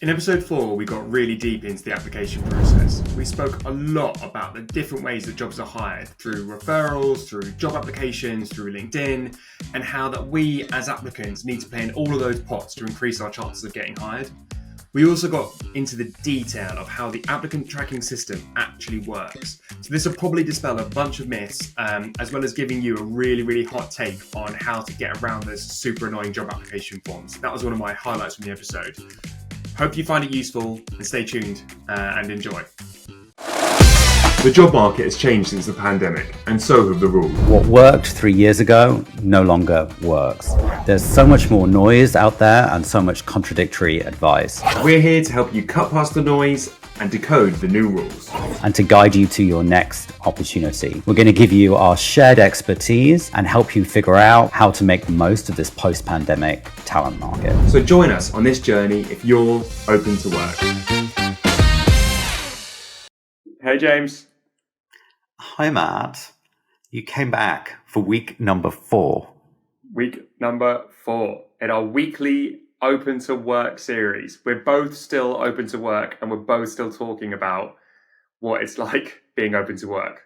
In episode 4, we got really deep into the application process. We spoke a lot about the different ways that jobs are hired through referrals, through job applications, through LinkedIn, and how that we as applicants need to play in all of those pots to increase our chances of getting hired. We also got into the detail of how the applicant tracking system actually works. So this will probably dispel a bunch of myths, as well as giving you a really hot take on how to get around those super annoying job application forms. That was one of my highlights from the episode. Hope you find it useful and stay tuned and enjoy. The job market has changed since the pandemic, and so have the rules. What worked 3 years ago no longer works. There's so much more noise out there and so much contradictory advice. We're here to help you cut past the noise and decode the new rules. And to guide you to your next opportunity. We're going to give you our shared expertise and help you figure out how to make the most of this post-pandemic talent market. So join us on this journey if you're open to work. Hey, James. Hi, Matt. You came back for week number 4. Week number 4 in our weekly Open to Work series. We're both still open to work and we're both still talking about what it's like being open to work.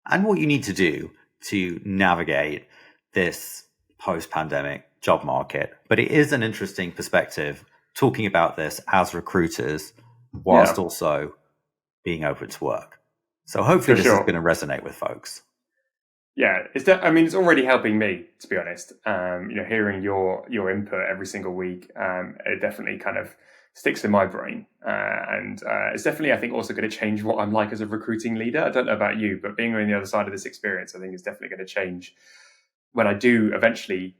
And what you need to do to navigate this post-pandemic job market. But it is an interesting perspective talking about this as recruiters whilst also being open to work. So hopefully this is going to resonate with folks. Yeah, it's already helping me, to be honest. Hearing your input every single week, it definitely kind of sticks in my brain. And it's definitely, I think, also going to change what I'm like as a recruiting leader. I don't know about you, but being on the other side of this experience, I think is definitely going to change when I do eventually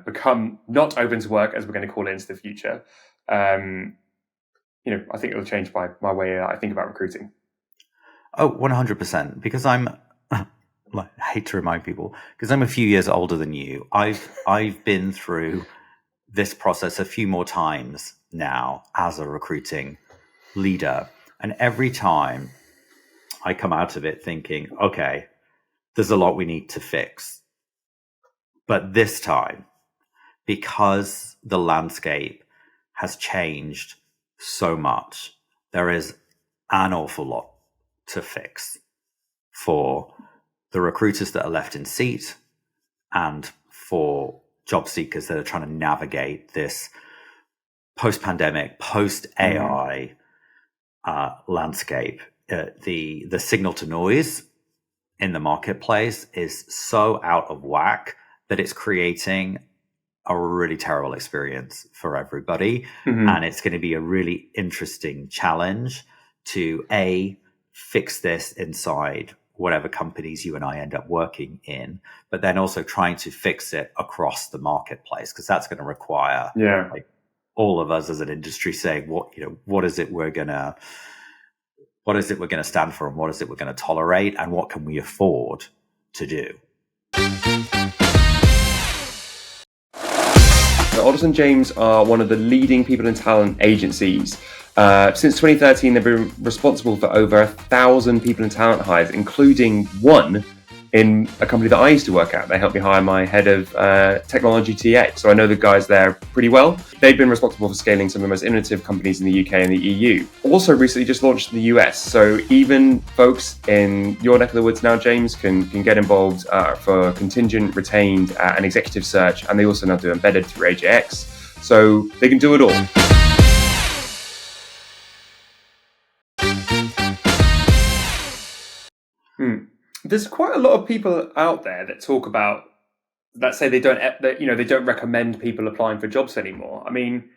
become not open to work, as we're going to call it into the future. I think it'll change my way I think about recruiting. Oh, 100%. Because I hate to remind people, because I'm a few years older than you. I've been through this process a few more times now as a recruiting leader. And every time I come out of it thinking, okay, there's a lot we need to fix. But this time, because the landscape has changed so much, there is an awful lot to fix for the recruiters that are left in seat and for job seekers that are trying to navigate this post-pandemic, post-AI landscape. The signal to noise in the marketplace is so out of whack that it's creating a really terrible experience for everybody. And it's going to be a really interesting challenge to fix this inside whatever companies you and I end up working in, but then also trying to fix it across the marketplace, because that's going to require all of us as an industry saying what is it we're going to stand for, and what is it we're going to tolerate, and what can we afford to do. So Alderson James are one of the leading people and talent agencies. Since 2013, they've been responsible for over 1,000 people and talent hires, including one in a company that I used to work at. They helped me hire my head of technology TA. So I know the guys there pretty well. They've been responsible for scaling some of the most innovative companies in the UK and the EU. Also recently just launched in the US. So even folks in your neck of the woods now, James, can get involved for contingent, retained, and executive search. And they also now do embedded through AJX. So they can do it all. There's quite a lot of people out there that talk about that say they don't recommend people applying for jobs anymore. I mean,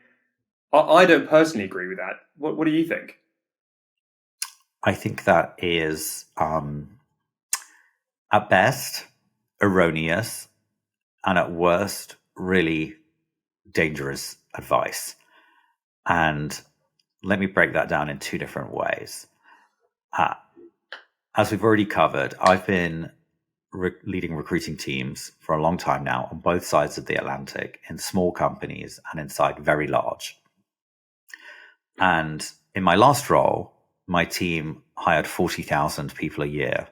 I don't personally agree with that. What do you think? I think that is at best erroneous, and at worst really dangerous advice. And let me break that down in 2 different ways. As we've already covered, I've been leading recruiting teams for a long time now on both sides of the Atlantic, in small companies and inside very large. And in my last role, my team hired 40,000 people a year.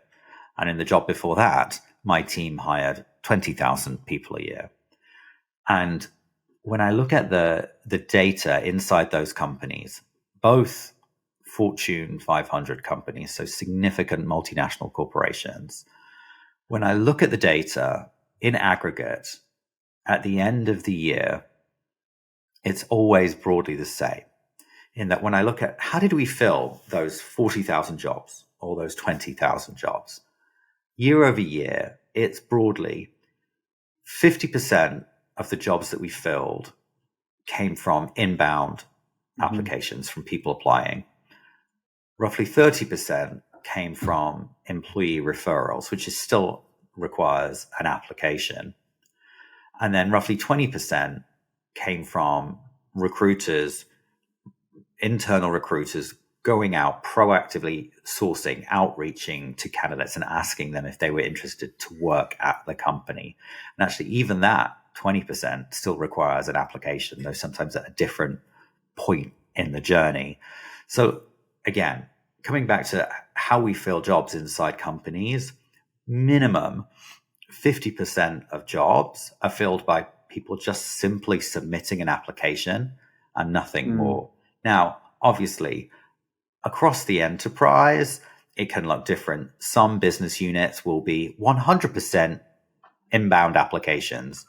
And in the job before that, my team hired 20,000 people a year. And when I look at the data inside those companies, both Fortune 500 companies, so significant multinational corporations, when I look at the data in aggregate, at the end of the year, it's always broadly the same. In that when I look at how did we fill those 40,000 jobs or those 20,000 jobs, year over year, it's broadly 50% of the jobs that we filled came from inbound applications from people applying. Roughly 30% came from employee referrals, which is still requires an application. And then roughly 20% came from recruiters, internal recruiters going out proactively sourcing, outreaching to candidates and asking them if they were interested to work at the company. And actually, even that 20% still requires an application, though sometimes at a different point in the journey. So again, coming back to how we fill jobs inside companies, minimum 50% of jobs are filled by people just simply submitting an application and nothing more. Now, obviously, across the enterprise, it can look different. Some business units will be 100% inbound applications.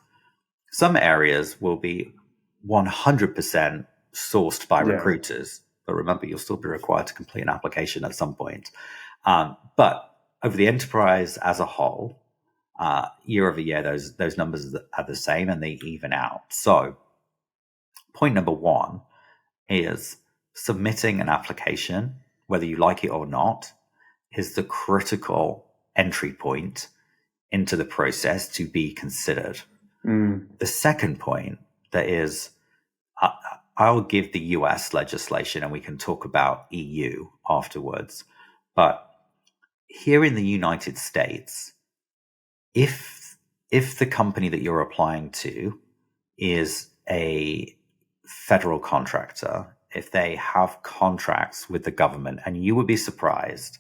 Some areas will be 100% sourced by recruiters. But remember, you'll still be required to complete an application at some point. But over the enterprise as a whole, year over year, those numbers are the same and they even out. So point number one is submitting an application, whether you like it or not, is the critical entry point into the process to be considered. The second point that is, I'll give the US legislation and we can talk about EU afterwards. But here in the United States, if the company that you're applying to is a federal contractor, if they have contracts with the government, and you would be surprised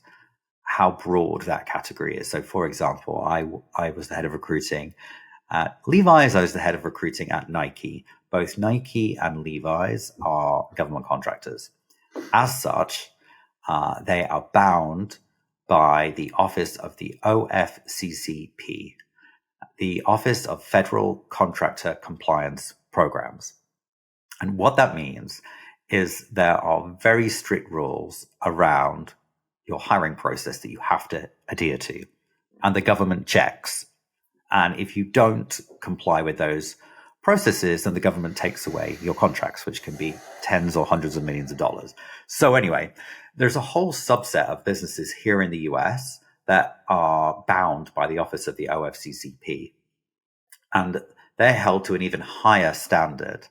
how broad that category is. So, for example, I was the head of recruiting at Levi's. I was the head of recruiting at Nike. Both Nike and Levi's are government contractors. As such, they are bound by the Office of the OFCCP, the Office of Federal Contractor Compliance Programs. And what that means is there are very strict rules around your hiring process that you have to adhere to. And the government checks. And if you don't comply with those processes, then the government takes away your contracts, which can be tens or hundreds of millions of dollars. So anyway, there's a whole subset of businesses here in the US that are bound by the Office of the OFCCP. And they're held to an even higher standard.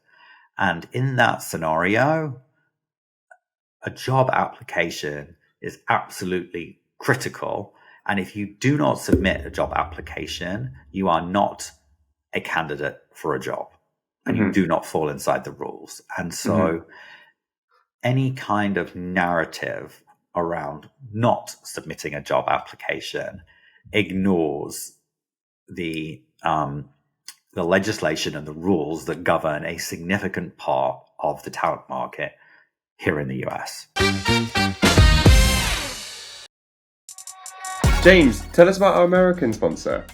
And in that scenario, a job application is absolutely critical. And if you do not submit a job application, you are not a candidate for a job and you do not fall inside the rules. And so any kind of narrative around not submitting a job application ignores the legislation and the rules that govern a significant part of the talent market here in the US. James, tell us about our American sponsor.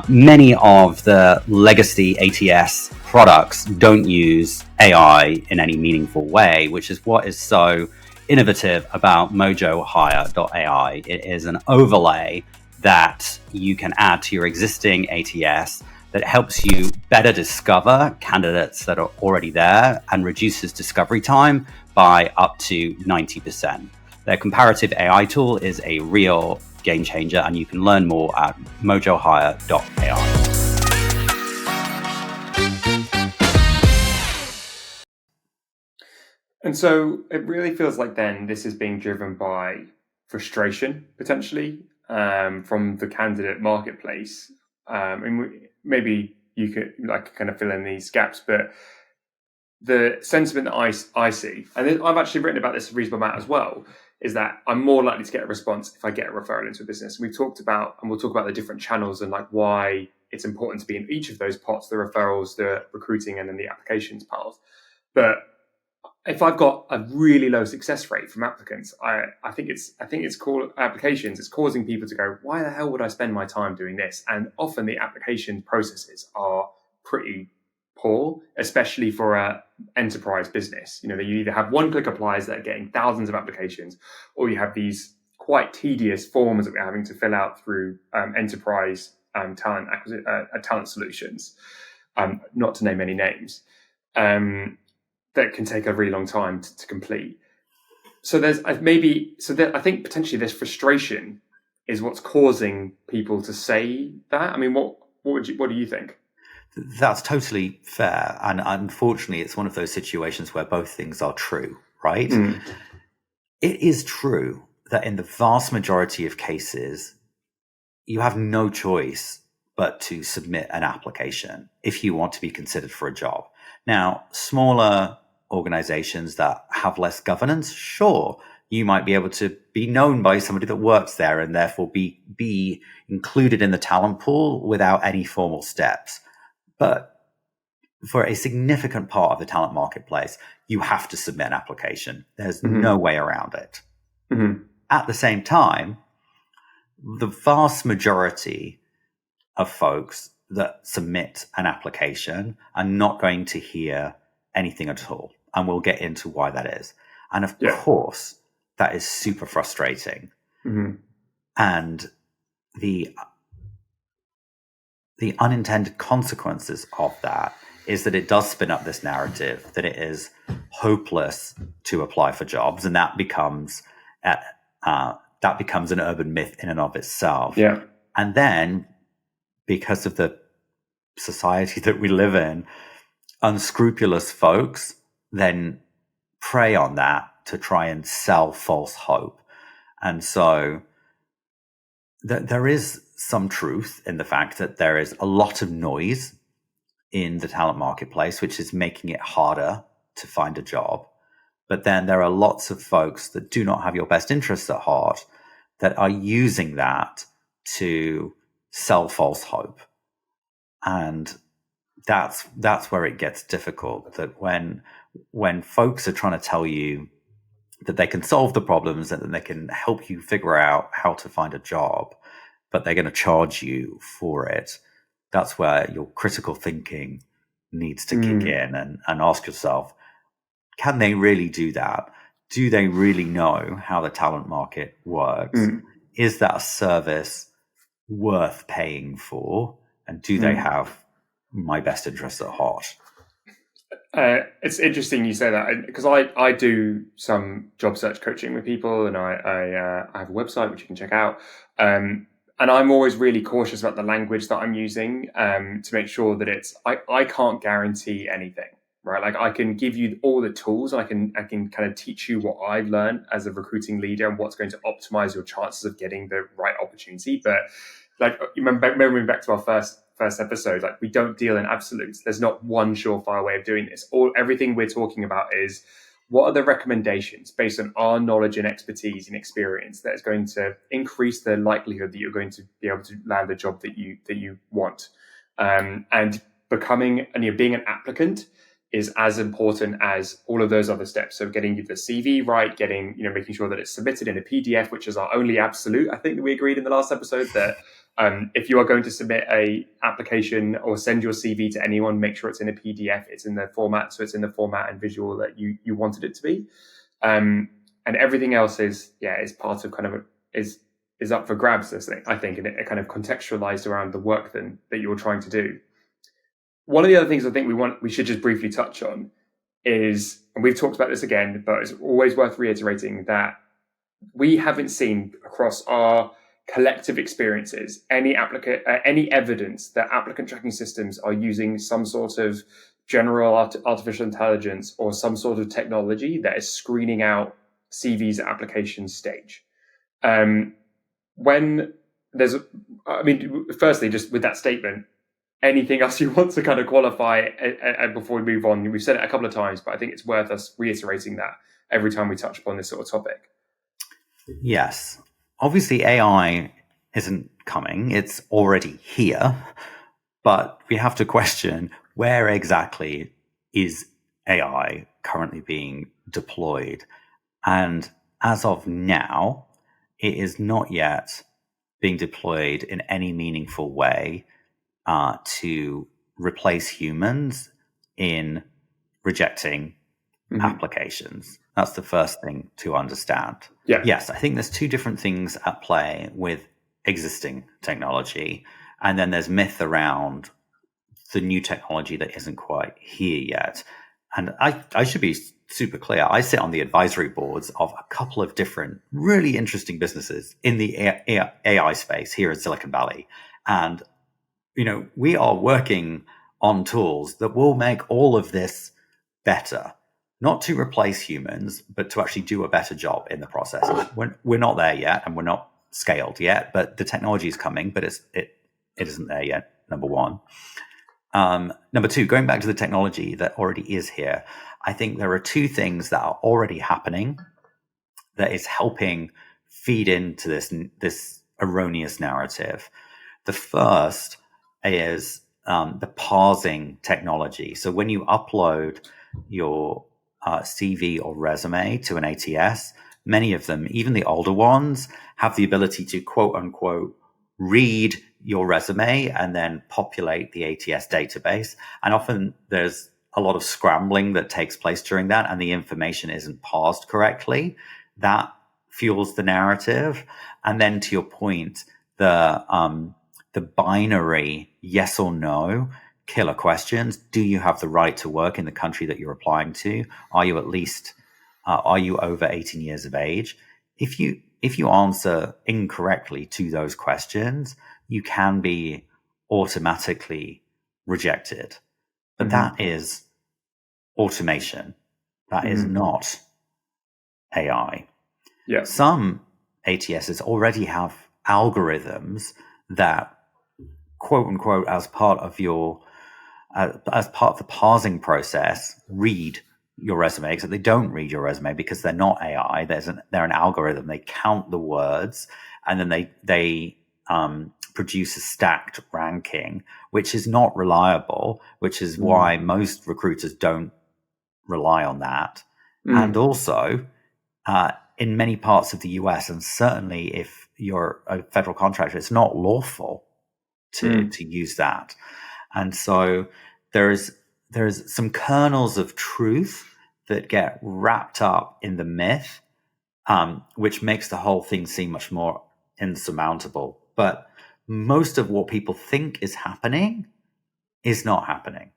Many of the legacy ATS products don't use AI in any meaningful way, which is what is so innovative about mojohire.ai. It is an overlay that you can add to your existing ATS that helps you better discover candidates that are already there and reduces discovery time by up to 90%. Their comparative AI tool is a real game changer, and you can learn more at mojohire.ai. And so it really feels like then this is being driven by frustration, potentially, from the candidate marketplace. And maybe you could kind of fill in these gaps, but the sentiment that I see, and I've actually written about this a reasonable amount as well, is that I'm more likely to get a response if I get a referral into a business. We'll talk about the different channels and like why it's important to be in each of those pots, the referrals, the recruiting, and then the applications piles. But if I've got a really low success rate from applicants, I think it's called applications. It's causing people to go, why the hell would I spend my time doing this? And often the application processes are pretty poor, especially for a enterprise business. You either have one-click applies that are getting thousands of applications, or you have these quite tedious forms that we're having to fill out through enterprise talent solutions, not to name any names. That can take a really long time to complete. So I think potentially this frustration is what's causing people to say that. I mean, what do you think? That's totally fair. And unfortunately, it's one of those situations where both things are true, right? It is true that in the vast majority of cases, you have no choice but to submit an application if you want to be considered for a job. Now, smaller organizations that have less governance, sure, you might be able to be known by somebody that works there and therefore be included in the talent pool without any formal steps. But for a significant part of the talent marketplace, you have to submit an application. There's no way around it. At the same time, the vast majority of folks that submit an application are not going to hear anything at all. And we'll get into why that is. And of course, that is super frustrating. And the unintended consequences of that is that it does spin up this narrative that it is hopeless to apply for jobs. And that becomes an urban myth in and of itself. Yeah. And then, because of the society that we live in, unscrupulous folks then prey on that to try and sell false hope. And so there is some truth in the fact that there is a lot of noise in the talent marketplace, which is making it harder to find a job. But then there are lots of folks that do not have your best interests at heart that are using that to sell false hope. And that's where it gets difficult, that when folks are trying to tell you that they can solve the problems and that they can help you figure out how to find a job, but they're going to charge you for it, that's where your critical thinking needs to kick in and ask yourself, can they really do that? Do they really know how the talent market works? Is that a service worth paying for? And do they have my best interests at heart? It's interesting you say that, because I do some job search coaching with people, and I have a website which you can check out. And I'm always really cautious about the language that I'm using to make sure that I can't guarantee anything, right? Like, I can give you all the tools, and I can kind of teach you what I've learned as a recruiting leader and what's going to optimize your chances of getting the right opportunity. But like, remembering back to our first episode, like, we don't deal in absolutes. There's not one surefire way of doing this. Everything we're talking about is, what are the recommendations based on our knowledge and expertise and experience that is going to increase the likelihood that you're going to be able to land the job that you want. And being an applicant is as important as all of those other steps. So getting the CV right, making sure that it's submitted in a PDF, which is our only absolute. I think that we agreed in the last episode that if you are going to submit a application or send your CV to anyone, make sure it's in a PDF. It's in the format, so it's in the format and visual that you wanted it to be. And everything else is part of is up for grabs, I think, and it kind of contextualized around the work that you're trying to do. One of the other things I think we should just briefly touch on is, and we've talked about this again, but it's always worth reiterating, that we haven't seen across our collective experiences any evidence that applicant tracking systems are using some sort of general artificial intelligence or some sort of technology that is screening out CVs at application stage. Firstly, just with that statement, anything else you want to kind of qualify before we move on? We've said it a couple of times, but I think it's worth us reiterating that every time we touch upon this sort of topic. Yes. Obviously, AI isn't coming. It's already here. But we have to question, where exactly is AI currently being deployed? And as of now, it is not yet being deployed in any meaningful way to replace humans in rejecting applications. That's the first thing to understand. Yeah. Yes, I think there's two different things at play with existing technology. And then there's myth around the new technology that isn't quite here yet. And I should be super clear. I sit on the advisory boards of a couple of different really interesting businesses in the AI space here in Silicon Valley. And, we are working on tools that will make all of this better, not to replace humans, but to actually do a better job in the process. We're not there yet, and we're not scaled yet, but the technology is coming, but it isn't there yet, number one. Number two, going back to the technology that already is here, I think there are two things that are already happening that is helping feed into this erroneous narrative. The first is the parsing technology. So when you upload your CV or resume to an ATS, many of them, even the older ones, have the ability to quote unquote read your resume and then populate the ATS database. And often there's a lot of scrambling that takes place during that, and the information isn't parsed correctly. That fuels the narrative. And then to your point, the binary yes or no killer questions. Do you have the right to work in the country that you're applying to? Are you are you over 18 years of age? If you answer incorrectly to those questions, you can be automatically rejected. But that is automation. That is not AI. Yeah. Some ATSs already have algorithms that, quote unquote, as part of the parsing process, read your resume, except they don't read your resume because they're not AI. They're an algorithm. They count the words and then they produce a stacked ranking, which is not reliable, which is why most recruiters don't rely on that. And also, in many parts of the US, and certainly if you're a federal contractor, it's not lawful to use that. And so there's some kernels of truth that get wrapped up in the myth, which makes the whole thing seem much more insurmountable. But most of what people think is happening is not happening.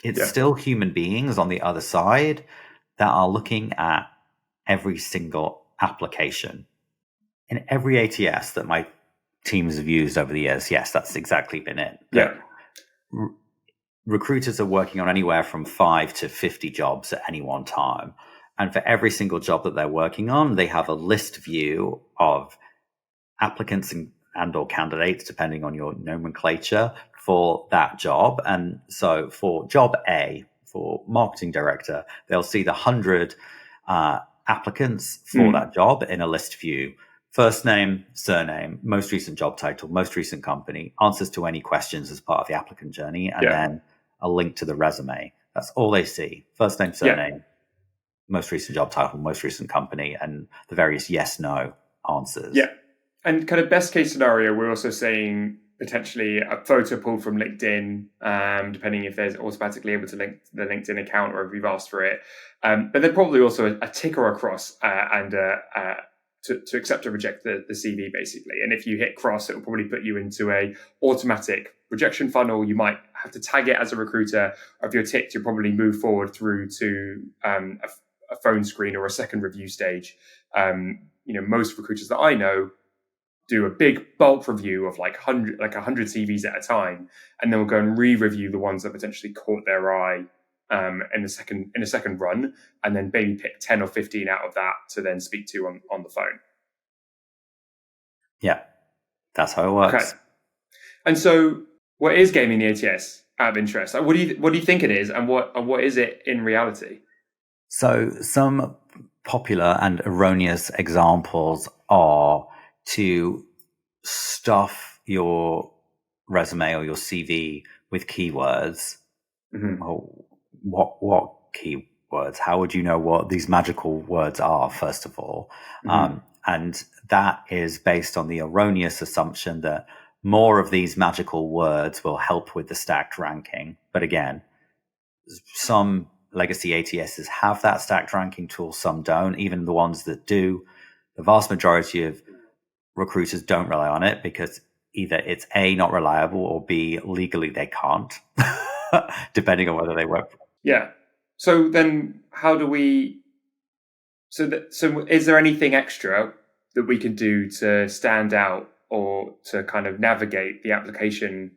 It's still human beings on the other side that are looking at every single application. In every ATS that my teams have used over the years, yes, that's exactly been it. Yeah. Recruiters are working on anywhere from 5 to 50 jobs at any one time. And for every single job that they're working on, they have a list view of applicants and or candidates, depending on your nomenclature, for that job. And so for job A, for marketing director, they'll see the 100 applicants for that job in a list view. First name, surname, most recent job title, most recent company, answers to any questions as part of the applicant journey, and then a link to the resume. That's all they see. First name, surname, most recent job title, most recent company, and the various yes, no answers. Yeah. And kind of best case scenario, we're also saying potentially a photo pulled from LinkedIn, depending if there's automatically able to link the LinkedIn account or if you've asked for it. But then probably also a ticker across and to accept or reject the CV, basically. And if you hit cross, it will probably put you into a automatic rejection funnel. You might have to tag it as a recruiter, or if you're ticked, you'll probably move forward through to a phone screen or a second review stage. Most recruiters that I know do a big bulk review of like 100 CVs at a time, and then we'll go and re-review the ones that potentially caught their eye in a second run, and then maybe pick 10 or 15 out of that to then speak to on the phone. Yeah, that's how it works. Okay. And so, what is gaming the ATS out of interest? Like, what do you think it is, and what is it in reality? So some popular and erroneous examples are to stuff your resume or your CV with keywords. Mm-hmm. Well, what keywords? How would you know what these magical words are, first of all? Mm-hmm. And that is based on the erroneous assumption that more of these magical words will help with the stacked ranking. But again, some legacy ATSs have that stacked ranking tool, some don't. Even the ones that do, the vast majority of recruiters don't rely on it because either it's A, not reliable, or B, legally they can't, depending on whether they work. Yeah. So then how do we... So is there anything extra that we can do to stand out or to kind of navigate the application?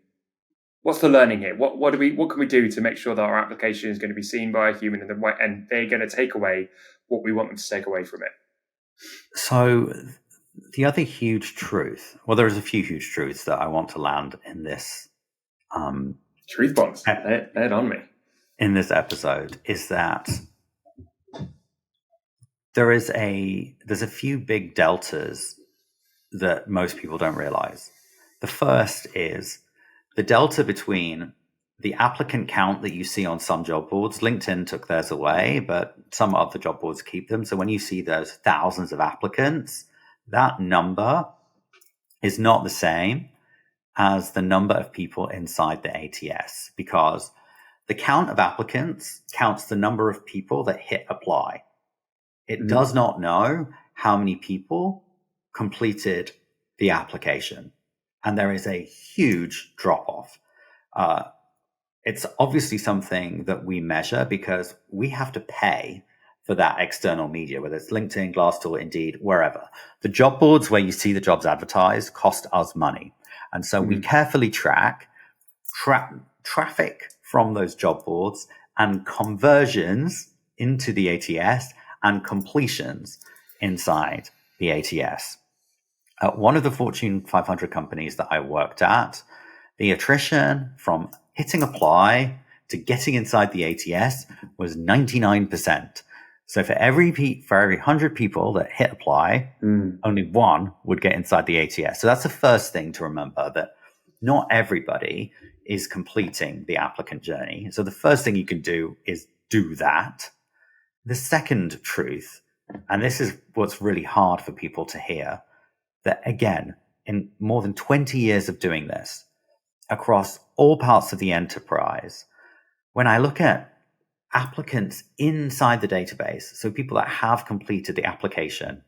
What's the learning here? What can we do to make sure that our application is going to be seen by a human and they're going to take away what we want them to take away from it? So the other huge truth, well, there's a few huge truths that I want to land in this. Truth bombs. Lay it on me. In this episode is that there's a few big deltas that most people don't realize. The first is the delta between the applicant count that you see on some job boards. LinkedIn took theirs away, but some other job boards keep them. So when you see those thousands of applicants, that number is not the same as the number of people inside the ATS, because the count of applicants counts the number of people that hit apply. It does not know how many people completed the application. And there is a huge drop-off. It's obviously something that we measure because we have to pay for that external media, whether it's LinkedIn, Glassdoor, Indeed, wherever. The job boards where you see the jobs advertised cost us money. And so we carefully track traffic from those job boards and conversions into the ATS and completions inside the ATS. One of the Fortune 500 companies that I worked at, the attrition from hitting apply to getting inside the ATS was 99%. So for every 100 people that hit apply, only one would get inside the ATS. So that's the first thing to remember, that not everybody is completing the applicant journey. So the first thing you can do is do that. The second truth, and this is what's really hard for people to hear, that again, in more than 20 years of doing this, across all parts of the enterprise, when I look at applicants inside the database, so people that have completed the application,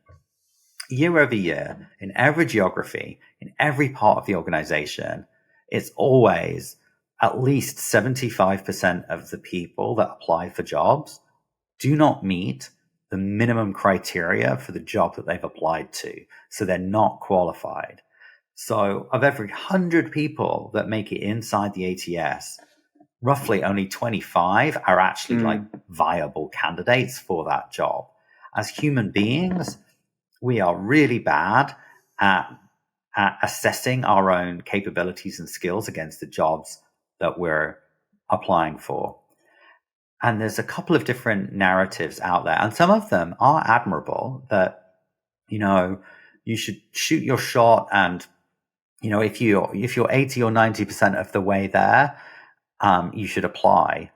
year over year, in every geography, in every part of the organization, it's always at least 75% of the people that apply for jobs do not meet the minimum criteria for the job that they've applied to. So they're not qualified. So of every 100 people that make it inside the ATS, roughly only 25 are actually like viable candidates for that job. As human beings, we are really bad at assessing our own capabilities and skills against the jobs that we're applying for. And there's a couple of different narratives out there, and some of them are admirable, that, you know, you should shoot your shot, and, you know, if you're 80 or 90% of the way there, you should apply.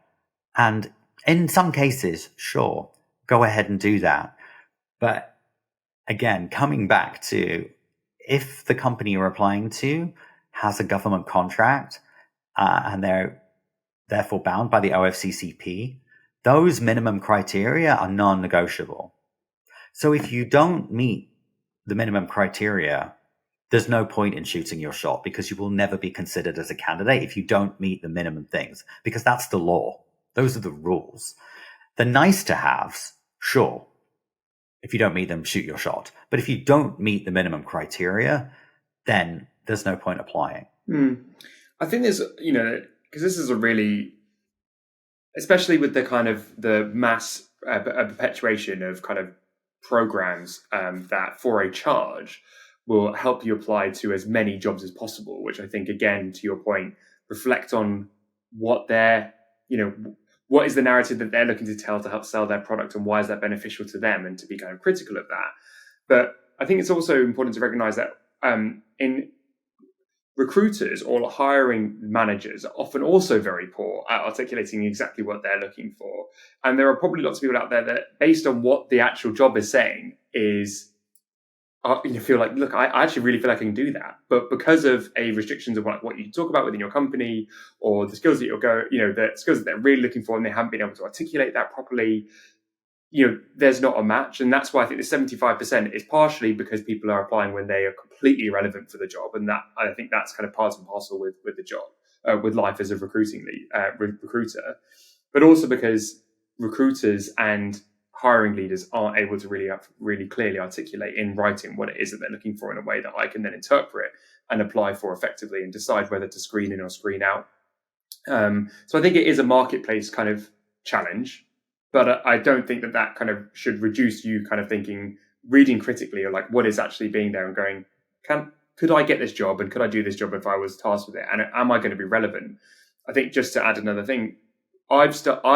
And in some cases, sure, go ahead and do that. But again, coming back to, if the company you're applying to has a government contract, and they're therefore bound by the OFCCP, those minimum criteria are non-negotiable. So if you don't meet the minimum criteria, there's no point in shooting your shot, because you will never be considered as a candidate if you don't meet the minimum things, because that's the law. Those are the rules. The nice to haves, sure, if you don't meet them, shoot your shot. But if you don't meet the minimum criteria, then there's no point applying. I think there's, you know, because this is a really, especially with the kind of the mass perpetuation of kind of programs that for a charge will help you apply to as many jobs as possible, which I think, again, to your point, reflect on what they're, you know, what is the narrative that they're looking to tell to help sell their product, and why is that beneficial to them, and to be kind of critical of that. But I think it's also important to recognize that in recruiters or hiring managers are often also very poor at articulating exactly what they're looking for. And there are probably lots of people out there that, based on what the actual job is saying, you feel like, look, I actually really feel like I can do that. But because of restrictions of what you talk about within your company, or the skills that the skills that they're really looking for, and they haven't been able to articulate that properly, there's not a match. And that's why I think the 75% is partially because people are applying when they are completely irrelevant for the job. And I think that's kind of part and parcel with the job, with life as a recruiter, but also because recruiters and hiring leaders aren't able to really clearly articulate in writing what it is that they're looking for in a way that I can then interpret and apply for effectively and decide whether to screen in or screen out. So I think it is a marketplace kind of challenge, but I don't think that kind of should reduce you kind of reading critically, or like what is actually being there and going, could I get this job, and could I do this job if I was tasked with it? And am I going to be relevant? I think, just to add another thing, I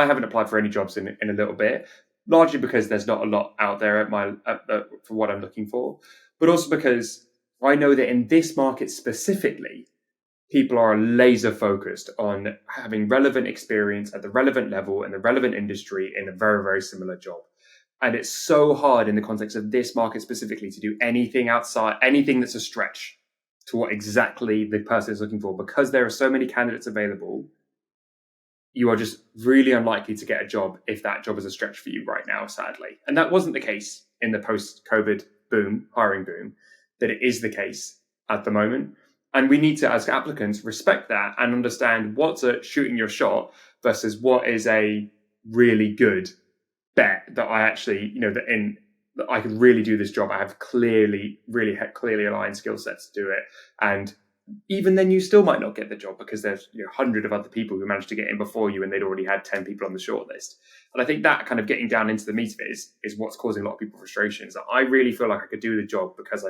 haven't applied for any jobs in a little bit, largely because there's not a lot out there for what I'm looking for, but also because I know that in this market specifically, people are laser focused on having relevant experience at the relevant level in the relevant industry in a very, very similar job. And it's so hard in the context of this market specifically to do anything that's a stretch to what exactly the person is looking for, because there are so many candidates available. You are just really unlikely to get a job if that job is a stretch for you right now, sadly. And that wasn't the case in the post-COVID hiring boom, that it is the case at the moment. And we need to, as applicants, respect that and understand what's a shooting your shot versus what is a really good bet that I actually, that I can really do this job. I have clearly aligned skill sets to do it. And even then, you still might not get the job because there's 100 of other people who managed to get in before you, and they'd already had 10 people on the shortlist. And I think that kind of getting down into the meat of it is what's causing a lot of people frustrations. I really feel like I could do the job because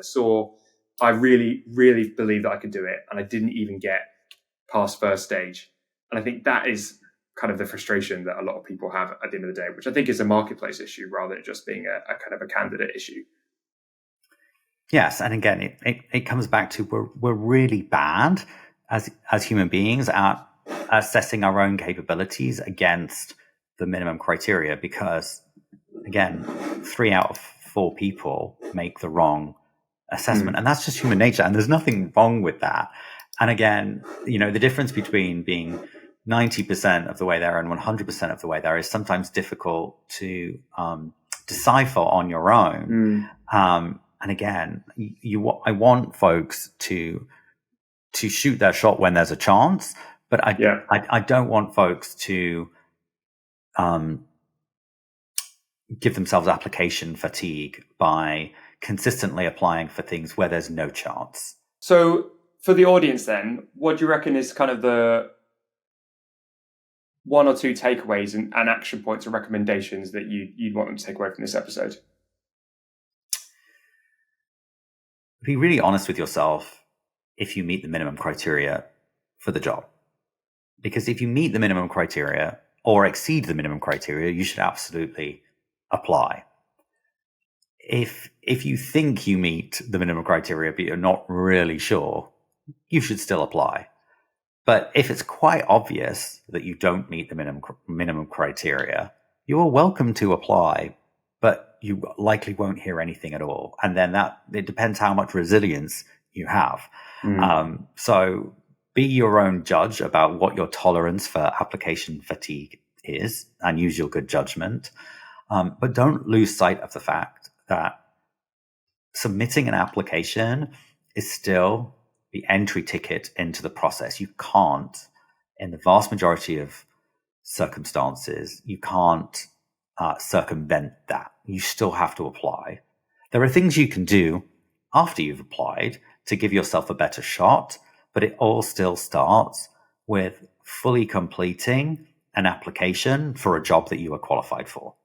I really, really believe that I could do it, and I didn't even get past first stage. And I think that is kind of the frustration that a lot of people have at the end of the day, which I think is a marketplace issue rather than just being a kind of a candidate issue. Yes, and again, it comes back to we're really bad as human beings at assessing our own capabilities against the minimum criteria, because again, 3 out of 4 people make the wrong assessment, and that's just human nature, and there's nothing wrong with that. And again, the difference between being 90% of the way there and 100% of the way there is sometimes difficult to decipher on your own. And again, I want folks to shoot their shot when there's a chance, but I don't want folks to give themselves application fatigue by consistently applying for things where there's no chance. So for the audience then, what do you reckon is kind of the 1 or 2 takeaways and action points or recommendations that you'd want them to take away from this episode? Be really honest with yourself if you meet the minimum criteria for the job. Because if you meet the minimum criteria or exceed the minimum criteria, you should absolutely apply. If you think you meet the minimum criteria but you're not really sure, you should still apply. But if it's quite obvious that you don't meet the minimum criteria, you are welcome to apply, but you likely won't hear anything at all. And then it depends how much resilience you have. So be your own judge about what your tolerance for application fatigue is, and use your good judgment. But don't lose sight of the fact that submitting an application is still the entry ticket into the process. You can't, in the vast majority of circumstances, you can't circumvent that. You still have to apply. There are things you can do after you've applied to give yourself a better shot, but it all still starts with fully completing an application for a job that you are qualified for.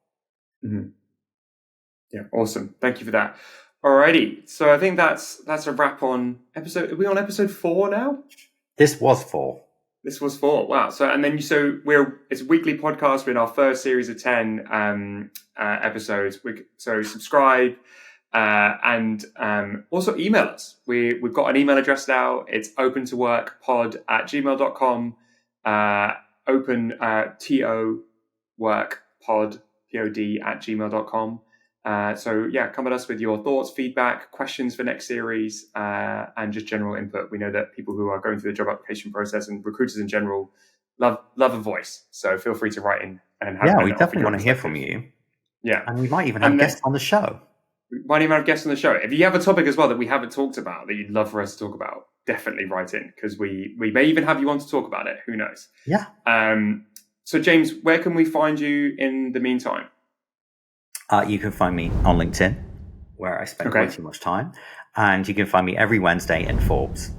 Mm-hmm. Yeah, awesome. Thank you for that. Alrighty, so I think that's a wrap on episode. Are we on episode 4 now? This was 4. This was 4. Wow. So it's a weekly podcast. We're in our first series of 10 episodes. So subscribe, And also email us. We've got an email address now. It's opentoworkpod@gmail.com. To workpod, pod@gmail.com. So yeah, come at us with your thoughts, feedback, questions for next series, and just general input. We know that people who are going through the job application process and recruiters in general love a voice. So feel free to write in and have. Yeah, and we offer definitely your want to hear perspective. from you. Yeah, And we might even have guests on the show. We might even have guests on the show. If you have a topic as well that we haven't talked about that you'd love for us to talk about, definitely write in, because we may even have you on to talk about it. Who knows? Yeah. So James, where can we find you in the meantime? You can find me on LinkedIn, where I spend way too much time. And you can find me every Wednesday in Forbes.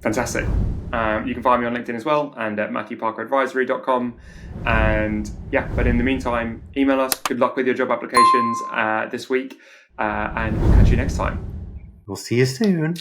Fantastic. You can find me on LinkedIn as well, and at MatthewParkerAdvisory.com. And yeah, but in the meantime, email us. Good luck with your job applications this week, and we'll catch you next time. We'll see you soon.